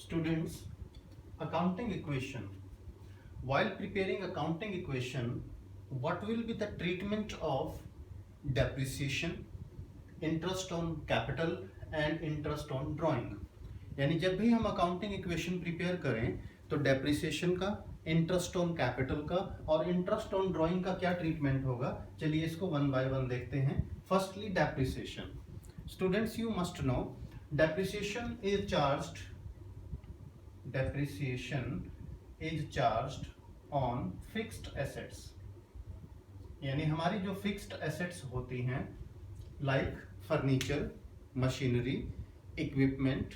Students, accounting equation. While preparing accounting equation, what will be the treatment of depreciation, interest on capital and interest on drawing? यानी जब भी हम accounting equation prepare करें तो depreciation का, interest on capital का और interest on drawing का क्या ट्रीटमेंट होगा, चलिए इसको वन बाय वन देखते हैं. Firstly depreciation. Students, you must know depreciation is charged on fixed assets. यानी हमारी जो फिक्स्ड एसेट्स होती हैं like furniture, machinery, equipment,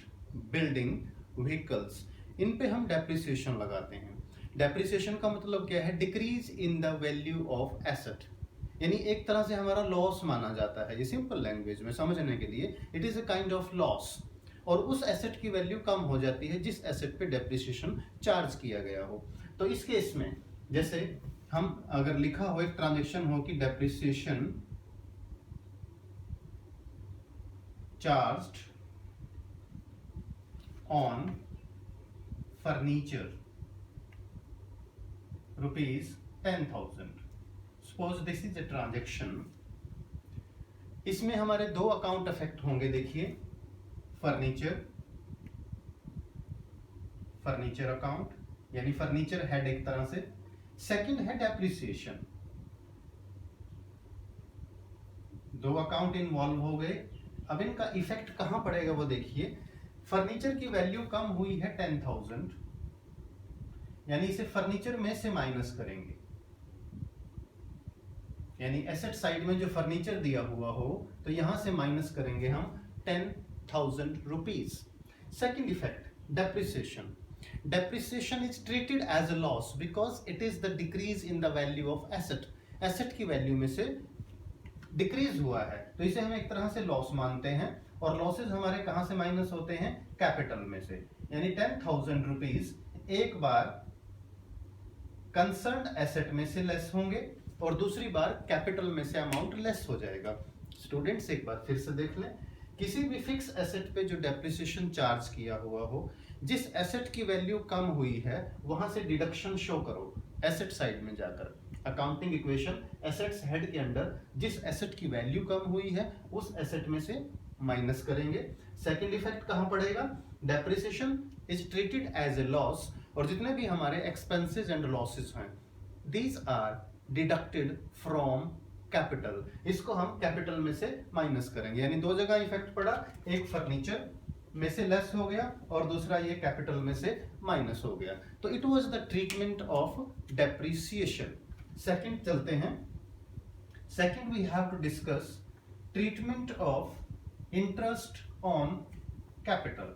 building, vehicles, इन पे हम डेप्रिसिएशन लगाते हैं. डेप्रिसिएशन का मतलब क्या है? Decrease in the value of asset. यानी एक तरह से हमारा लॉस माना जाता है. ये सिंपल लैंग्वेज में समझने के लिए it is a kind of loss. और उस एसेट की वैल्यू कम हो जाती है जिस एसेट पे डेप्रिसिएशन चार्ज किया गया हो. तो इस केस में जैसे हम अगर लिखा हो, एक ट्रांजैक्शन हो कि depreciation charged on furniture rupees 10,000. Suppose this is a transaction. इसमें हमारे दो अकाउंट अफेक्ट होंगे. देखिए, फर्नीचर अकाउंट यानी फर्नीचर हेड एक तरह से. सेकंड है डेप्रिसिएशन. दो अकाउंट इन्वॉल्व हो गए. अब इनका इफेक्ट कहां पड़ेगा वो देखिए. फर्नीचर की वैल्यू कम हुई है 10,000, यानी इसे फर्नीचर में से माइनस करेंगे. यानी एसेट साइड में जो फर्नीचर दिया हुआ हो तो यहां से माइनस करेंगे हम 10,000 rupees. Second effect, depreciation. Depreciation is treated as a loss because it is the decrease in the value of asset. Asset की वैल्यू में से डिक्रीज हुआ है तो इसे हम एक तरह से लॉस मानते हैं. और लॉसेस हमारे कहां से माइनस होते हैं? कैपिटल में से. यानी 10,000 rupees एक बार कंसर्न एसेट में से लेस होंगे और दूसरी बार कैपिटल में से अमाउंट लेस हो जाएगा. स्टूडेंट्स, एक बार फिर से देख लें. किसी भी फिक्स एसेट पे जो डेप्रिसिएशन चार्ज किया हुआ हो, जिस एसेट की वैल्यू कम हुई है वहां से डिडक्शन शो करो एसेट साइड में जाकर. अकाउंटिंग इक्वेशन एसेट्स हेड के अंदर जिस एसेट की वैल्यू कम हुई है उस एसेट में से माइनस करेंगे. सेकंड इफेक्ट कहां पड़ेगा? Depreciation is treated as a loss और जितने भी हमारे एक्सपेंसेस एंड लॉसेस हैं these are deducted from capital. इसको हम कैपिटल में से माइनस करेंगे. यानी दो जगह इफेक्ट पड़ा. एक फर्नीचर में से लेस हो गया और दूसरा ये कैपिटल में से माइनस हो गया. तो it was the treatment of depreciation. Second चलते हैं. Second we have to discuss treatment of interest on capital.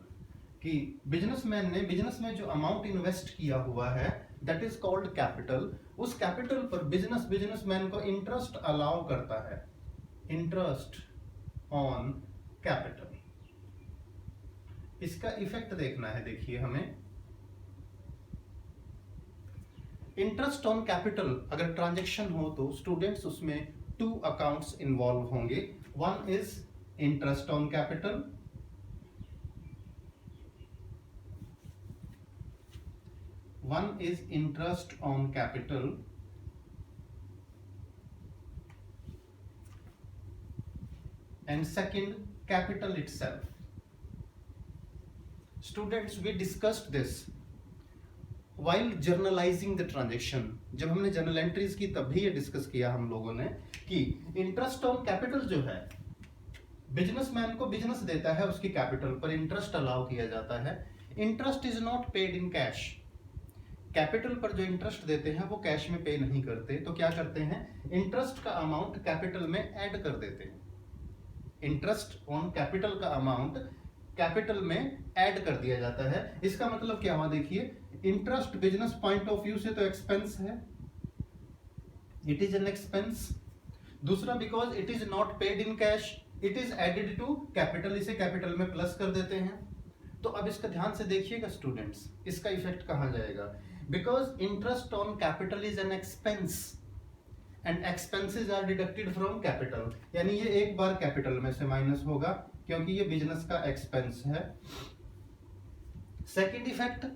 कि बिजनेसमैन ने बिजनेस में जो अमाउंट इन्वेस्ट किया हुआ है दैट इज कॉल्ड कैपिटल. उस कैपिटल पर बिजनेसमैन को इंटरेस्ट अलाउ करता है. Interest on capital. इसका इफेक्ट देखना है. देखिए, हमें इंटरेस्ट ऑन कैपिटल अगर ट्रांजैक्शन हो तो स्टूडेंट्स उसमें टू अकाउंट्स इन्वॉल्व होंगे. One is interest on capital, one is interest on capital and second capital itself. Students, we discussed this while journalizing the transaction. जब हमने जर्नल एंट्रीज की तब भी ये डिस्कस किया हम लोगों ने कि इंटरेस्ट ऑन कैपिटल जो है बिजनेसमैन को बिजनेस देता है, उसकी कैपिटल पर इंटरेस्ट अलाउ किया जाता है. Interest is not paid in cash. Capital पर जो इंटरेस्ट देते हैं वो कैश में पे नहीं करते. तो क्या करते हैं? इंटरेस्ट का अमाउंट कैपिटल में ऐड कर देते हैं. इंटरेस्ट ऑन कैपिटल का अमाउंट कैपिटल में ऐड कर दिया जाता है. इसका मतलब क्या हुआ? देखिए, interest business point of view से तो एक्सपेंस है, इट इज एन एक्सपेंस. दूसरा, because it is not paid in cash, it is added to capital. इसे कैपिटल में प्लस कर देते हैं. तो अब इसका ध्यान से देखिएगा स्टूडेंट्स, इसका इफेक्ट कहां जाएगा? Because interest on capital is an expense and expenses are deducted from capital. यानी ये एक बार कैपिटल में से माइनस होगा क्योंकि ये बिजनेस का एक्सपेंस है. सेकंड इफेक्ट,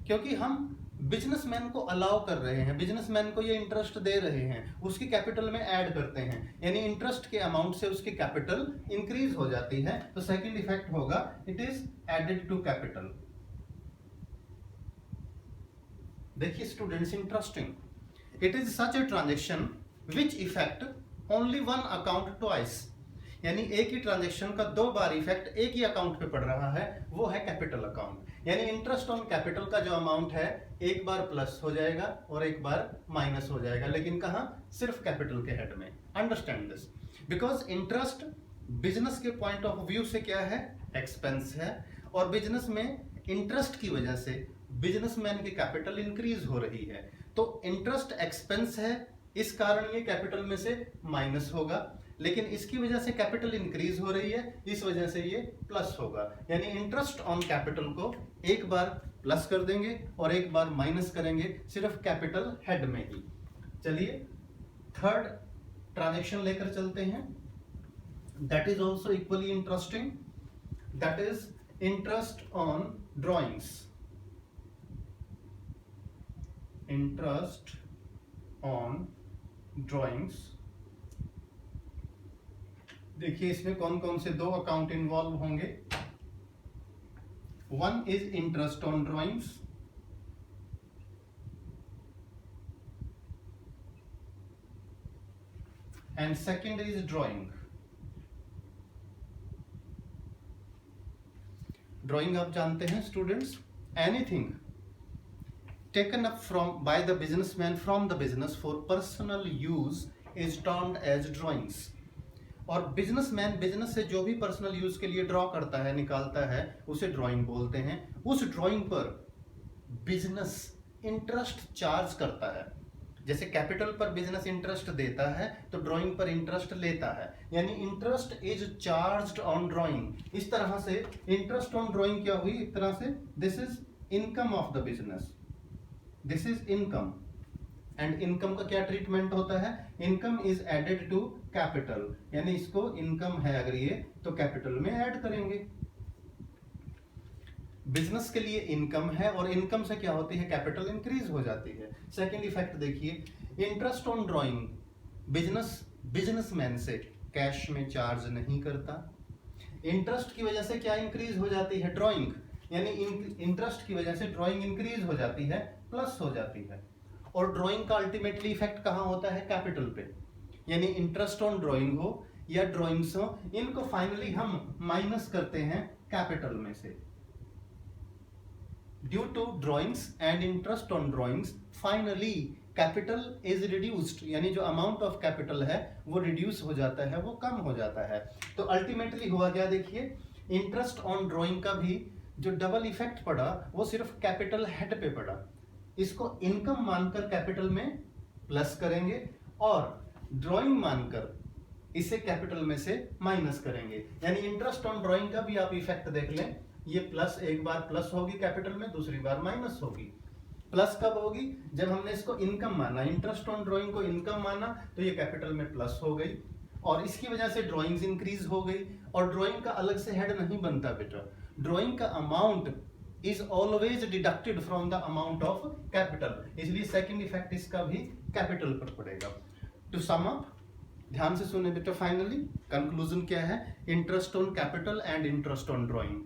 क्योंकि हम बिजनेसमैन को अलाउ कर रहे हैं, बिजनेसमैन को ये इंटरेस्ट दे रहे हैं, उसकी कैपिटल में ऐड करते हैं, यानी इंटरेस्ट के अमाउंट से उसकी कैपिटल इंक्रीज हो जाती है, तो सेकंड इफेक्ट होगा it is added to capital. देखिए students, interesting, it is such a transaction which effect only one account twice, यानी एक ही ट्रांजेक्शन का दो बार इफेक्ट एक ही अकाउंट पे पड़ रहा है, वो है कैपिटल अकाउंट। यानी इंटरेस्ट ऑन कैपिटल का जो अमाउंट है एक बार प्लस हो जाएगा और एक बार माइनस हो जाएगा, लेकिन कहां? सिर्फ कैपिटल के हेड में। Understand this, because interest business के पॉइंट ऑफ व्यू से क्या है? एक्सपेंस है, और बिजनेस में इंटरेस्ट की वजह से बिजनेसमैन की कैपिटल इंक्रीज हो रही है, तो इंटरेस्ट एक्सपेंस है, इस कारण ये कैपिटल में से माइनस होगा, लेकिन इसकी वजह से कैपिटल इंक्रीज हो रही है, इस वजह से ये प्लस होगा। यानी इंटरेस्ट ऑन कैपिटल को एक बार प्लस कर देंगे और एक बार माइनस करेंगे, सिर्फ कैपिटल हेड में ही। चलिए थर्ड ट्रांजैक्शन लेकर चलते हैं, that is also equally interesting, that is interest on drawings. Interest on drawings, देखिए इसमें कौन कौन से दो अकाउंट इन्वॉल्व होंगे। One is interest on drawings and second is drawing. Drawing आप जानते हैं students, anything taken up from by the businessman from the business for personal use is termed as drawings. और बिजनेसमैन बिजनेस से जो भी personal use के लिए draw करता है, निकालता है, उसे ड्राइंग बोलते हैं। उस ड्राइंग पर बिजनेस इंटरेस्ट चार्ज करता है, जैसे कैपिटल पर बिजनेस इंटरेस्ट देता है तो ड्राइंग पर इंटरेस्ट लेता है, यानी interest is charged on drawing. इस तरह से इंटरेस्ट ऑन ड्राइंग क्या हुई? एक तरह से this is income of the business, this is income, and income का क्या ट्रीटमेंट होता है? Income is added to capital, यानी इसको इनकम है अगर ये, तो कैपिटल में ऐड करेंगे। बिजनेस के लिए इनकम है और इनकम से क्या होती है? कैपिटल इंक्रीज हो जाती है। सेकंड इफेक्ट देखिए, इंटरेस्ट ऑन ड्राइंग, बिजनेसमैन से कैश में चार्ज नहीं करता। इंटरेस्ट की वजह से क्या इंक्रीज हो जाती है? ड्राइंग, यानी इंटरेस्ट की वजह से ड्राइंग इंक्रीज हो जाती है, प्लस हो जाती है। और ड्राइंग का अल्टीमेटली इफेक्ट कहां होता है? कैपिटल पे, यानी इंटरेस्ट ऑन ड्राइंग हो या ड्राइंग्स हो, इनको फाइनली हम माइनस करते हैं कैपिटल में से। Due to drawings and interest on drawings finally capital is reduced, यानी जो अमाउंट ऑफ कैपिटल है वो रिड्यूस हो जाता है, वो कम हो जाता है। तो अल्टीमेटली हुआ क्या? देखिए इंटरेस्ट ऑन ड्राइंग का भी जो डबल इफेक्ट पड़ा वो सिर्फ कैपिटल हेड पे पड़ा। इसको इनकम मानकर कैपिटल में प्लस करेंगे और ड्राइंग मानकर इसे कैपिटल में से माइनस करेंगे। यानी इंटरेस्ट ऑन ड्राइंग का भी आप इफेक्ट देख लें, ये प्लस एक बार प्लस होगी कैपिटल में, दूसरी बार माइनस होगी। प्लस कब होगी? जब हमने इसको इनकम माना, इंटरेस्ट ऑन ड्राइंग को इनकम माना, तो ये कैपिटल में प्लस हो गई और इसकी वजह से ड्राइंग्स इंक्रीज हो गई। और ड्राइंग का अलग से हेड नहीं बनता बेटा, ड्राइंग का amount is always deducted from the amount of capital, इसलिए सेकंड इफेक्ट इसका भी कैपिटल पर पड़ेगा। टू सम अप, ध्यान से सुने बेटा, फाइनली कंक्लूजन क्या है? Interest on capital and interest on drawing,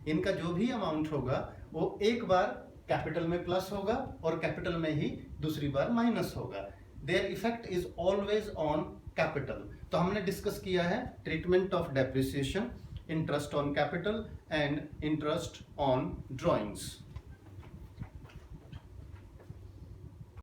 इनका जो भी अमाउंट होगा वो एक बार कैपिटल में प्लस होगा और कैपिटल में ही दूसरी बार माइनस होगा। Their effect is always on capital. तो हमने डिस्कस किया है treatment of depreciation, interest on capital and interest on drawings.